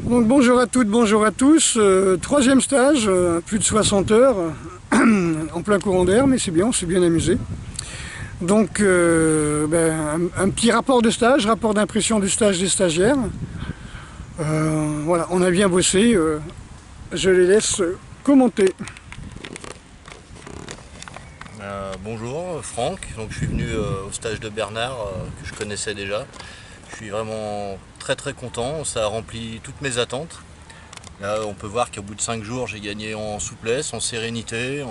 Donc bonjour à toutes, bonjour à tous. Troisième stage, plus de 60 heures, en plein courant d'air, mais c'est bien, on s'est bien amusé. Donc un petit rapport de stage, rapport d'impression du stage des stagiaires. Voilà, on a bien bossé, je les laisse commenter. Bonjour, Franck. Donc, je suis venu au stage de Bernard que je connaissais déjà. Je suis vraiment très content, ça a rempli toutes mes attentes. Là, on peut voir qu'au bout de 5 jours, j'ai gagné en souplesse, en sérénité,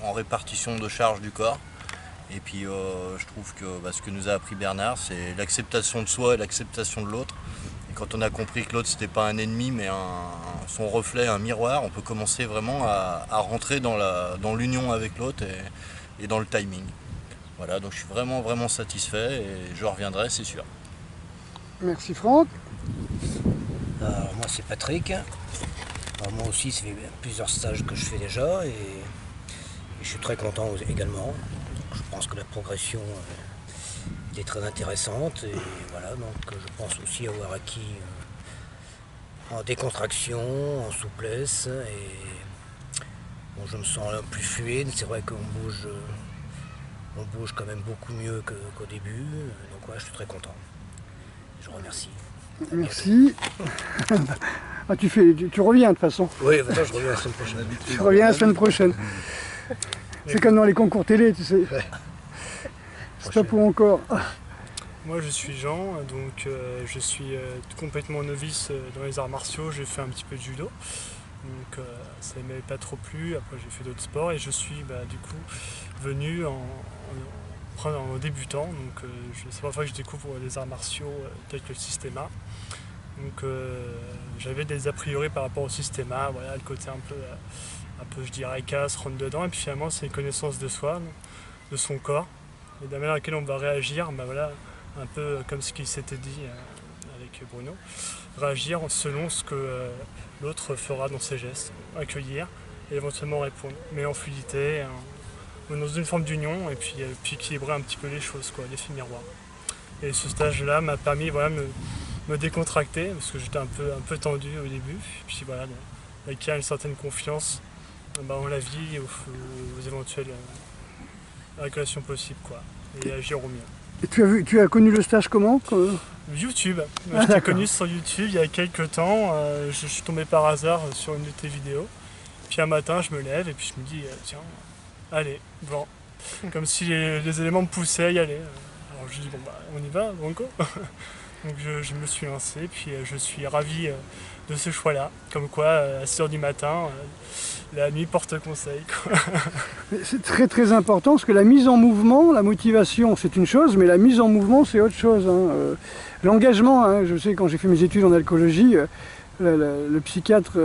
en répartition de charge du corps. Et puis je trouve que ce que nous a appris Bernard, c'est l'acceptation de soi et l'acceptation de l'autre. Et quand on a compris que l'autre, c'était pas un ennemi, mais son reflet, un miroir, on peut commencer vraiment à rentrer dans l'union avec l'autre et dans le timing. Voilà, donc je suis vraiment satisfait et je reviendrai, c'est sûr. Merci Franck. Alors, moi c'est Patrick. Alors, moi aussi ça fait plusieurs stages que je fais déjà et je suis très content également. Je pense que la progression est très intéressante et voilà, donc je pense aussi avoir acquis en décontraction, en souplesse et bon, je me sens plus fluide. C'est vrai qu'on bouge quand même beaucoup mieux qu'au début, donc ouais, je suis très content. Je vous remercie. Merci. Ah, tu reviens de toute façon. Oui, je reviens la semaine prochaine. Tu reviens la semaine prochaine. C'est comme dans les concours télé, tu sais. Stop ou encore. Moi je suis Jean, donc je suis complètement novice dans les arts martiaux, j'ai fait un petit peu de judo, donc ça ne m'avait pas trop plu, après j'ai fait d'autres sports et je suis du coup venu en débutant, donc c'est la première fois que je découvre les arts martiaux tels que le Systema. Donc j'avais des a priori par rapport au Systema, voilà, le côté un peu je dirais casse, rentre dedans, et puis finalement c'est une connaissance de soi, de son corps, et de la manière à laquelle on va réagir, voilà, un peu comme ce qui s'était dit avec Bruno, réagir selon ce que l'autre fera dans ses gestes, accueillir et éventuellement répondre, mais en fluidité, dans une forme d'union, et puis équilibrer un petit peu les choses, l'effet miroir. Et ce stage-là m'a permis de me décontracter, parce que j'étais un peu tendu au début, et puis voilà, d'acquérir une certaine confiance en la vie et aux éventuelles régulations possibles, et agir au mieux. Et tu as connu le stage comment YouTube. Je t'ai connu sur YouTube il y a quelques temps. Je suis tombé par hasard sur une de tes vidéos. Puis un matin, je me lève et puis je me dis, tiens, allez, bon. Comme si les éléments me poussaient à y aller. Alors je dis, on y va, banco. Donc je me suis lancé, puis je suis ravi de ce choix-là. Comme quoi, à 6 h du matin, la nuit porte conseil. C'est très important, parce que la mise en mouvement, la motivation, c'est une chose, mais la mise en mouvement, c'est autre chose. L'engagement, je sais, quand j'ai fait mes études en alcoolologie, le psychiatre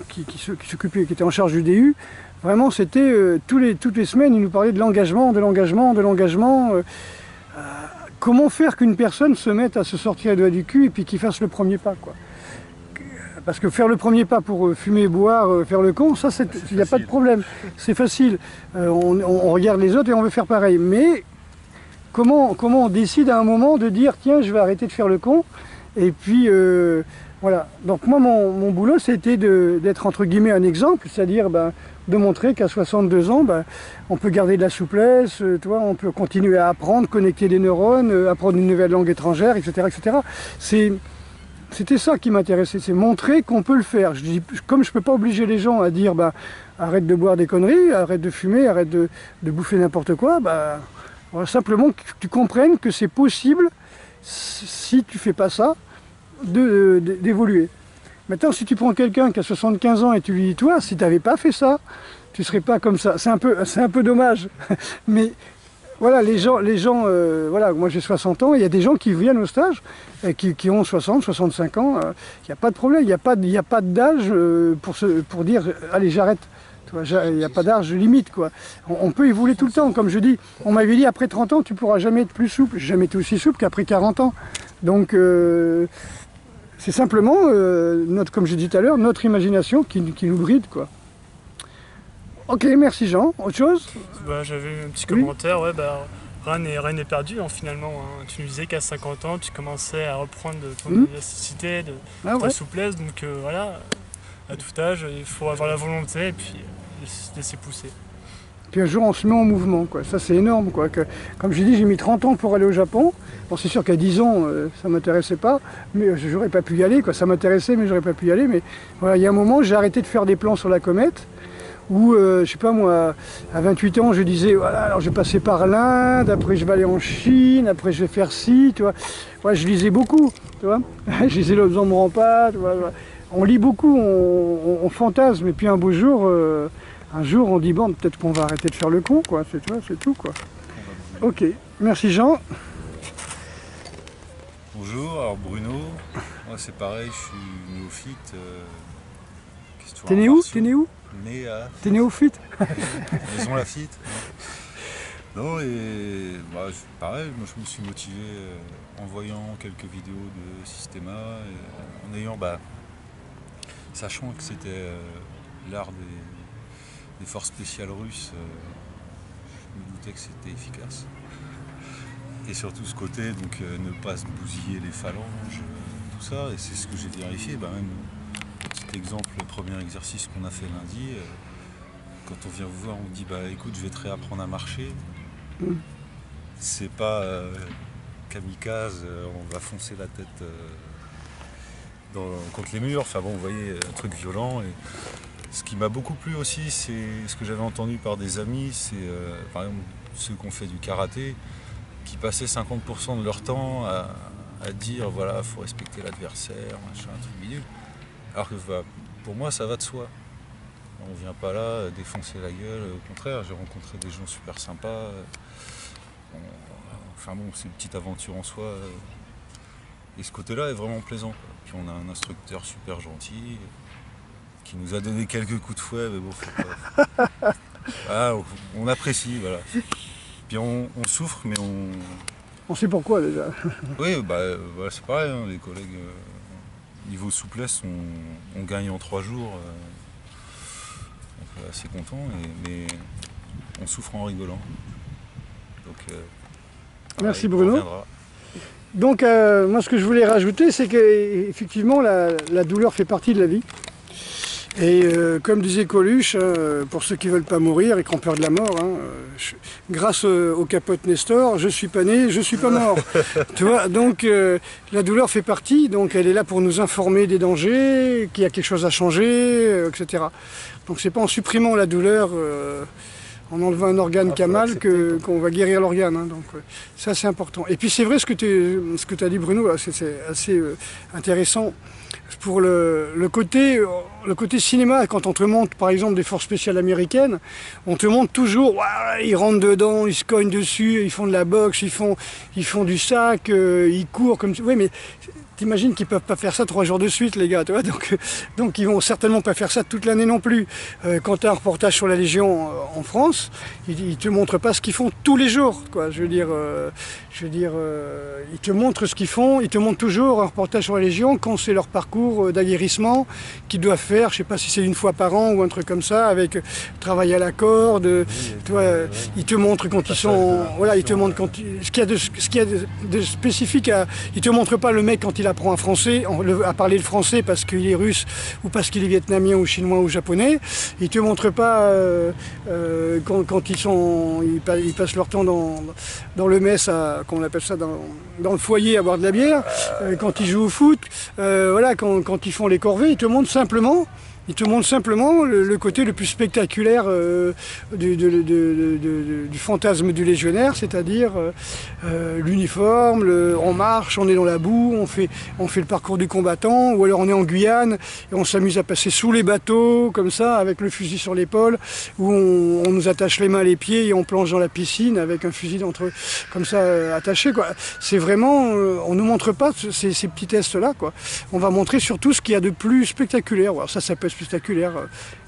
qui s'occupait, qui était en charge du DU, vraiment, c'était toutes les semaines, il nous parlait de l'engagement. Comment faire qu'une personne se mette à se sortir les doigts du cul et puis qu'il fasse le premier pas, Parce que faire le premier pas pour fumer, boire, faire le con, ça, il n'y a pas de problème. C'est facile. On regarde les autres et on veut faire pareil. Mais comment on décide à un moment de dire, tiens, je vais arrêter de faire le con. Et puis, voilà. Donc moi, mon boulot, c'était d'être entre guillemets un exemple, c'est-à-dire de montrer qu'à 62 ans, on peut garder de la souplesse, on peut continuer à apprendre, connecter des neurones, apprendre une nouvelle langue étrangère, etc. C'était ça qui m'intéressait, c'est montrer qu'on peut le faire. Comme je ne peux pas obliger les gens à dire arrête de boire des conneries, arrête de fumer, arrête de bouffer n'importe quoi, voilà, simplement que tu comprennes que c'est possible, si tu ne fais pas ça, d'évoluer. Maintenant, si tu prends quelqu'un qui a 75 ans et tu lui dis, toi, si tu n'avais pas fait ça, tu ne serais pas comme ça. C'est un peu dommage. Mais voilà, les gens voilà, moi j'ai 60 ans, il y a des gens qui viennent au stage, qui ont 60, 65 ans, il n'y a pas de problème, il n'y a pas d'âge pour dire, allez, j'arrête. Il n'y a pas d'âge limite, On peut évoluer tout le temps. Comme je dis, on m'avait dit, après 30 ans, tu ne pourras jamais être plus souple. J'ai jamais été aussi souple qu'après 40 ans. Donc, c'est simplement, comme je dis tout à l'heure, notre imagination qui nous bride, Ok, merci Jean. Autre chose ? J'avais un petit commentaire, rien n'est perdu hein, finalement. Hein. Tu nous disais qu'à 50 ans, tu commençais à reprendre de ton élasticité, de ta souplesse. Donc voilà, à tout âge, il faut avoir la volonté et puis se laisser pousser. Puis un jour on se met en mouvement, quoi. Ça c'est énorme, quoi. Comme j'ai dit, j'ai mis 30 ans pour aller au Japon. Bon, c'est sûr qu'à 10 ans, ça ne m'intéressait pas, mais j'aurais pas pu y aller, quoi. Ça m'intéressait, mais j'aurais pas pu y aller. Mais voilà, il y a un moment, j'ai arrêté de faire des plans sur la comète, où, je sais pas moi, à 28 ans, je disais, voilà, alors je vais passer par l'Inde, après je vais aller en Chine, après je vais faire ci, tu vois. Ouais, je lisais beaucoup, tu vois. Je lisais L'Homme ne me rend pas, tu vois. On lit beaucoup, on fantasme, et puis un beau jour... un jour, on dit, bon, peut-être qu'on va arrêter de faire le con, quoi. C'est tout, quoi. Ok. Merci, Jean. Bonjour, alors Bruno. Moi, c'est pareil, je suis néophyte. T'es né où? T'es né où? Né à... T'es néophyte? Maison Lafitte. Non, et bah, pareil, moi, je me suis motivé en voyant quelques vidéos de Systema, et en ayant, sachant que c'était l'art des forces spéciales russes, je me doutais que c'était efficace. Et surtout ce côté, donc ne pas se bousiller les phalanges, tout ça, et c'est ce que j'ai vérifié. Même petit exemple, le premier exercice qu'on a fait lundi, quand on vient vous voir, on vous dit écoute, je vais te réapprendre à marcher. C'est pas kamikaze, on va foncer la tête contre les murs. Enfin bon, vous voyez, un truc violent. Et ce qui m'a beaucoup plu aussi, c'est ce que j'avais entendu par des amis, c'est par exemple ceux qui ont fait du karaté, qui passaient 50% de leur temps à dire voilà, il faut respecter l'adversaire, machin, un truc bidule. Alors que pour moi, ça va de soi. On vient pas là défoncer la gueule, au contraire, j'ai rencontré des gens super sympas. Enfin bon, c'est une petite aventure en soi. Et ce côté-là est vraiment plaisant, quoi. Puis on a un instructeur super gentil, qui nous a donné quelques coups de fouet, mais bon, voilà, on apprécie, voilà. Puis on souffre, mais on sait pourquoi déjà. Oui, c'est pareil, hein, les collègues, niveau souplesse, on gagne en 3 jours, donc assez content, mais on souffre en rigolant. Donc, merci Bruno. Donc moi ce que je voulais rajouter, c'est qu'effectivement la douleur fait partie de la vie. Et comme disait Coluche, pour ceux qui ne veulent pas mourir et qui ont peur de la mort, grâce au capote Nestor, je suis pas né, je suis pas mort. Tu vois, donc la douleur fait partie, donc elle est là pour nous informer des dangers, qu'il y a quelque chose à changer, etc. Donc c'est pas en supprimant la douleur, en enlevant un organe qui a mal, qu'on va guérir l'organe. Donc ça c'est important. Et puis c'est vrai ce que tu as dit Bruno, c'est assez intéressant. Pour le côté cinéma, quand on te montre par exemple des forces spéciales américaines, on te montre toujours, ils rentrent dedans, ils se cognent dessus, ils font de la boxe, ils font du sac, ils courent comme ça. Oui, mais t'imagines qu'ils peuvent pas faire ça 3 jours de suite, les gars, tu vois, donc ils vont certainement pas faire ça toute l'année non plus. Quand tu as un reportage sur la Légion en France, ils te montrent pas ce qu'ils font tous les jours, quoi. Je veux dire, ils te montrent ce qu'ils font, ils te montrent toujours un reportage sur la Légion quand c'est leur parcours d'aguerrissement qu'ils doivent faire, je sais pas si c'est 1 fois par an ou un truc comme ça, avec travail à la corde, tu vois, ils te montrent quand ils sont, voilà, ils te montrent ce qu'il y a de spécifique ils te montrent pas le mec quand il apprend un français, à parler le français parce qu'il est russe ou parce qu'il est vietnamien ou chinois ou japonais. Ils te montrent pas quand ils passent leur temps dans le mess, comment on appelle ça, dans le foyer à boire de la bière, quand ils jouent au foot, voilà, quand ils font les corvées, ils te montrent simplement le côté le plus spectaculaire du fantasme du légionnaire, c'est-à-dire l'uniforme, on marche, on est dans la boue, on fait le parcours du combattant, ou alors on est en Guyane et on s'amuse à passer sous les bateaux, comme ça, avec le fusil sur l'épaule, où on nous attache les mains, les pieds et on plonge dans la piscine avec un fusil comme ça attaché, quoi. C'est vraiment, on nous montre pas ces petits tests-là, quoi. On va montrer surtout ce qu'il y a de plus spectaculaire. Alors ça peut être spectaculaire.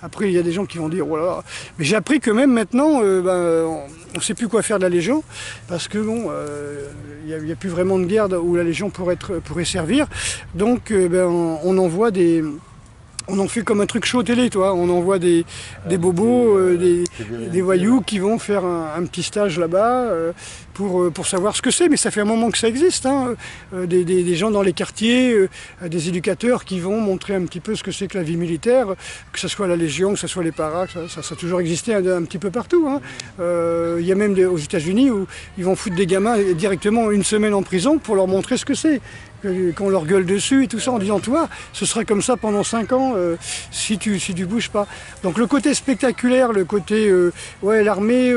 Après, il y a des gens qui vont dire, oh là là. Mais j'ai appris que même maintenant, on ne sait plus quoi faire de la Légion, parce que bon, il n'y a plus vraiment de guerre où la Légion pourrait servir. Donc, on envoie des on en fait comme un truc show télé, toi. On envoie des bobos, des voyous qui vont faire un petit stage là-bas pour savoir ce que c'est. Mais ça fait un moment que ça existe, hein. Des gens dans les quartiers, des éducateurs qui vont montrer un petit peu ce que c'est que la vie militaire, que ce soit la Légion, que ce soit les paras, ça a toujours existé un petit peu partout, hein. Il y a même aux États-Unis où ils vont foutre des gamins directement une semaine en prison pour leur montrer ce que c'est. Qu'on leur gueule dessus et tout ça en disant, toi, ce sera comme ça pendant 5 ans si tu bouges pas. Donc le côté spectaculaire, le côté, ouais, l'armée,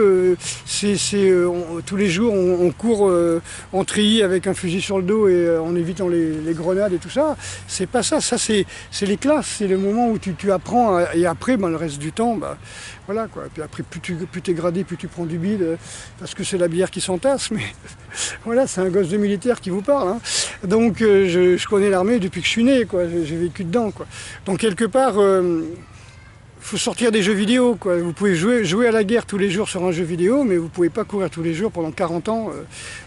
tous les jours on court en treillis avec un fusil sur le dos et en évitant les grenades et tout ça. C'est pas ça, ça c'est les classes, c'est le moment où tu apprends et après, ben, le reste du temps, ben, voilà quoi. Puis après, plus t'es gradé, plus tu prends du bide parce que c'est la bière qui s'entasse, mais voilà, c'est un gosse de militaire qui vous parle, hein. Donc je connais l'armée depuis que je suis né, quoi. J'ai vécu dedans, quoi. Donc quelque part, faut sortir des jeux vidéo, quoi. Vous pouvez jouer à la guerre tous les jours sur un jeu vidéo, mais vous pouvez pas courir tous les jours pendant 40 ans.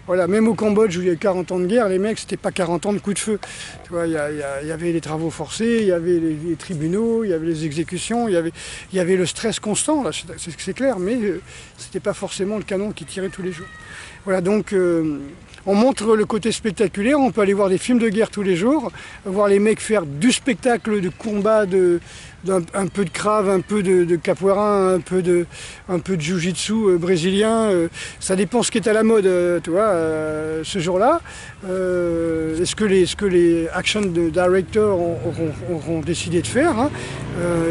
Voilà, même au Cambodge où il y a eu 40 ans de guerre, les mecs, c'était pas 40 ans de coups de feu. Tu vois, il y avait les travaux forcés, il y avait les tribunaux, il y avait les exécutions, il y avait le stress constant, là, c'est clair, mais c'était pas forcément le canon qui tirait tous les jours. Voilà, donc on montre le côté spectaculaire, on peut aller voir des films de guerre tous les jours, voir les mecs faire du spectacle de combat, un peu de Krav, un peu de capoeira, un peu de jiu-jitsu brésilien, ça dépend ce qui est à la mode, tu vois, ce jour-là. Est-ce que les action directors auront décidé de faire, hein,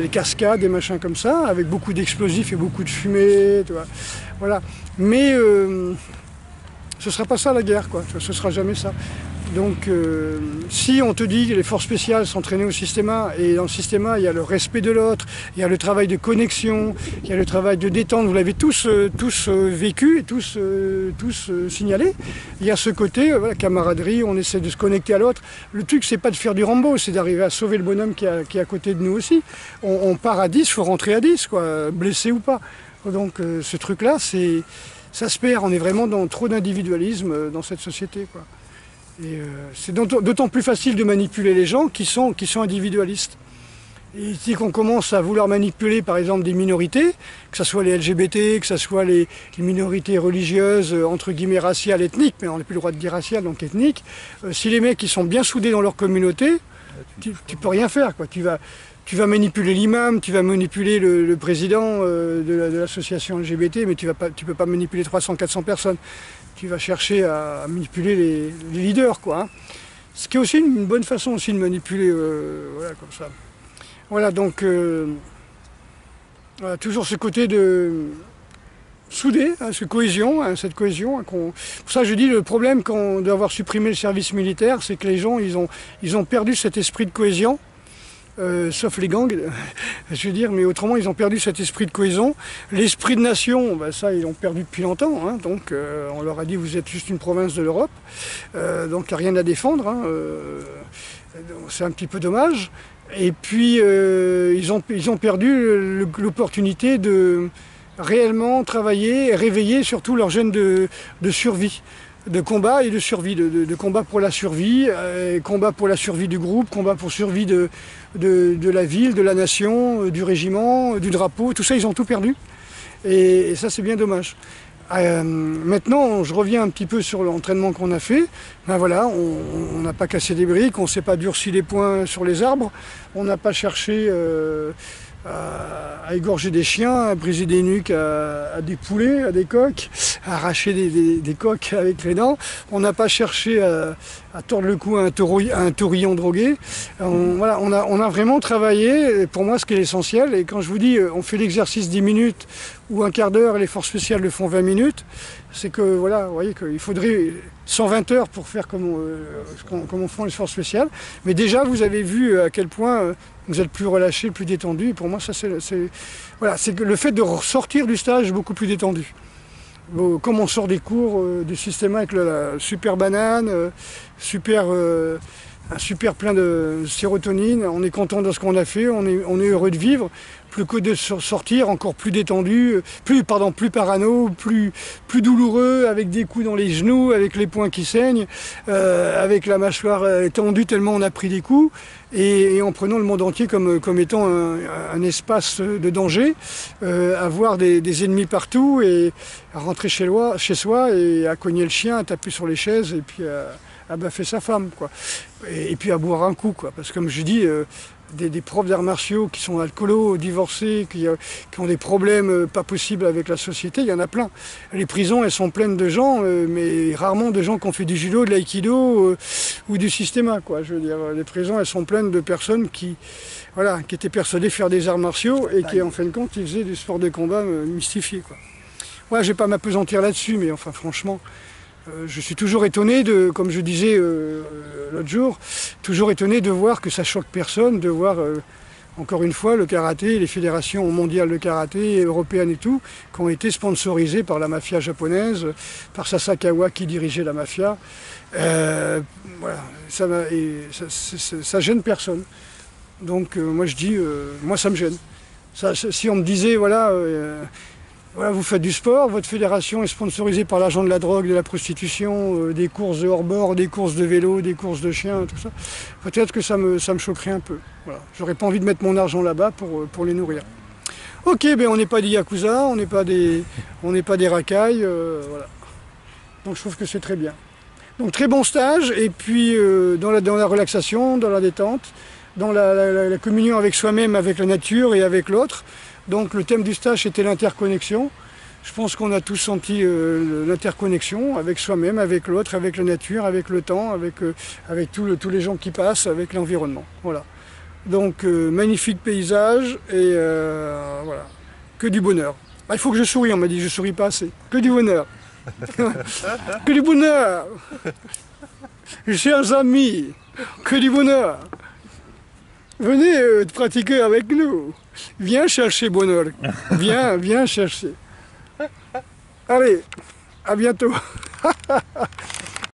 les cascades, des machins comme ça, avec beaucoup d'explosifs et beaucoup de fumée, tu vois, voilà. Mais ce ne sera pas ça la guerre, quoi. Ce ne sera jamais ça. Donc si on te dit que les forces spéciales sont traînées au Systéma, et dans le Systéma il y a le respect de l'autre, il y a le travail de connexion, il y a le travail de détente, vous l'avez tous vécu et tous signalé, il y a ce côté, voilà, camaraderie, on essaie de se connecter à l'autre. Le truc c'est pas de faire du Rambo, c'est d'arriver à sauver le bonhomme qui est à côté de nous aussi. On part à 10, il faut rentrer à 10, quoi, blessé ou pas. Donc ce truc-là, ça se perd, on est vraiment dans trop d'individualisme dans cette société, quoi. Et c'est d'autant plus facile de manipuler les gens qui sont individualistes. Et dès qu'on commence à vouloir manipuler par exemple des minorités, que ce soit les LGBT, que ce soit les minorités religieuses, entre guillemets raciales, ethniques, mais on n'a plus le droit de dire raciales, donc ethniques, si les mecs ils sont bien soudés dans leur communauté, tu peux rien faire, quoi. Tu vas manipuler l'imam, tu vas manipuler le président de l'association LGBT, mais tu peux pas manipuler 300-400 personnes. Tu vas chercher à manipuler les leaders, quoi, hein. Ce qui est aussi une bonne façon aussi de manipuler, voilà, comme ça. Voilà, donc voilà, toujours ce côté de soudé, hein, cette cohésion, hein, pour ça je dis, le problème d'avoir supprimé le service militaire, c'est que les gens ils ont perdu cet esprit de cohésion. Sauf les gangs, je veux dire, mais autrement ils ont perdu cet esprit de cohésion. L'esprit de nation, ben ça ils l'ont perdu depuis longtemps, hein, donc on leur a dit vous êtes juste une province de l'Europe, donc il n'y a rien à défendre, hein, c'est un petit peu dommage. Et puis ils ont perdu l'opportunité de réellement travailler et réveiller surtout leurs jeunes de survie. De combat et de survie, de combat pour la survie, combat pour la survie du groupe, combat pour survie de la ville, de la nation, du régiment, du drapeau, tout ça ils ont tout perdu. Et ça c'est bien dommage. Maintenant je reviens un petit peu sur l'entraînement qu'on a fait. Ben voilà, on n'a pas cassé des briques, on ne s'est pas durci les poings sur les arbres, on n'a pas cherché à égorger des chiens, à briser des nuques à des poulets, à des coqs, à arracher des coqs avec les dents. On n'a pas cherché à tordre le cou à un taurillon drogué. Voilà, on a vraiment travaillé, pour moi, ce qui est essentiel. Et quand je vous dis, on fait l'exercice 10 minutes ou un quart d'heure, et les forces spéciales le font 20 minutes, c'est que, voilà, vous voyez qu'il faudrait 120 heures pour faire comme on font les forces spéciales. Mais déjà, vous avez vu à quel point vous êtes plus relâché, plus détendu. Et pour moi, ça, c'est que le fait de sortir du stage beaucoup plus détendu. Comme on sort des cours du Systéma avec la super banane, super un super plein de sérotonine, on est content de ce qu'on a fait, on est heureux de vivre, plus que de sortir encore plus détendu, plus parano, plus douloureux, avec des coups dans les genoux, avec les poings qui saignent, avec la mâchoire tendue tellement on a pris des coups, et en prenant le monde entier comme étant un espace de danger, à voir des ennemis partout, et à rentrer chez soi, et à cogner le chien, à taper sur les chaises, et puis à baffer sa femme, quoi. Et puis à boire un coup, quoi. Parce que comme je dis, des profs d'arts martiaux qui sont alcoolos, divorcés, qui ont des problèmes pas possibles avec la société, il y en a plein. Les prisons, elles sont pleines de gens, mais rarement de gens qui ont fait du judo, de l'aïkido ou du systéma, quoi. Je veux dire, les prisons, elles sont pleines de personnes qui étaient persuadées faire des arts martiaux et qui, en fin de compte, ils faisaient du sport de combat mystifié, quoi. Moi, je vais pas m'apesantir là-dessus, mais enfin, franchement, je suis toujours étonné comme je disais l'autre jour, toujours étonné de voir que ça choque personne, de voir encore une fois le karaté, les fédérations mondiales de karaté, européennes et tout, qui ont été sponsorisées par la mafia japonaise, par Sasakawa qui dirigeait la mafia. Voilà, ça gêne personne. Donc moi je dis, moi ça me gêne. Si on me disait, voilà, vous faites du sport, votre fédération est sponsorisée par l'argent de la drogue, de la prostitution, des courses de hors-bord, des courses de vélo, des courses de chiens, tout ça. Peut-être que ça me choquerait un peu. Voilà. J'aurais pas envie de mettre mon argent là-bas pour les nourrir. Ok, ben on n'est pas des yakuza, on n'est pas des racailles, voilà. Donc je trouve que c'est très bien. Donc très bon stage, et puis dans la relaxation, dans la détente, dans la communion avec soi-même, avec la nature et avec l'autre. Donc le thème du stage était l'interconnexion. Je pense qu'on a tous senti l'interconnexion avec soi-même, avec l'autre, avec la nature, avec le temps, avec tous les gens qui passent, avec l'environnement. Voilà. Donc magnifique paysage et voilà, que du bonheur. Ah, il faut que je sourie, on m'a dit, je souris pas assez. Que du bonheur. Que du bonheur. Chers amis, que du bonheur. Venez pratiquer avec nous. Viens chercher bonheur. Viens chercher. Allez, à bientôt.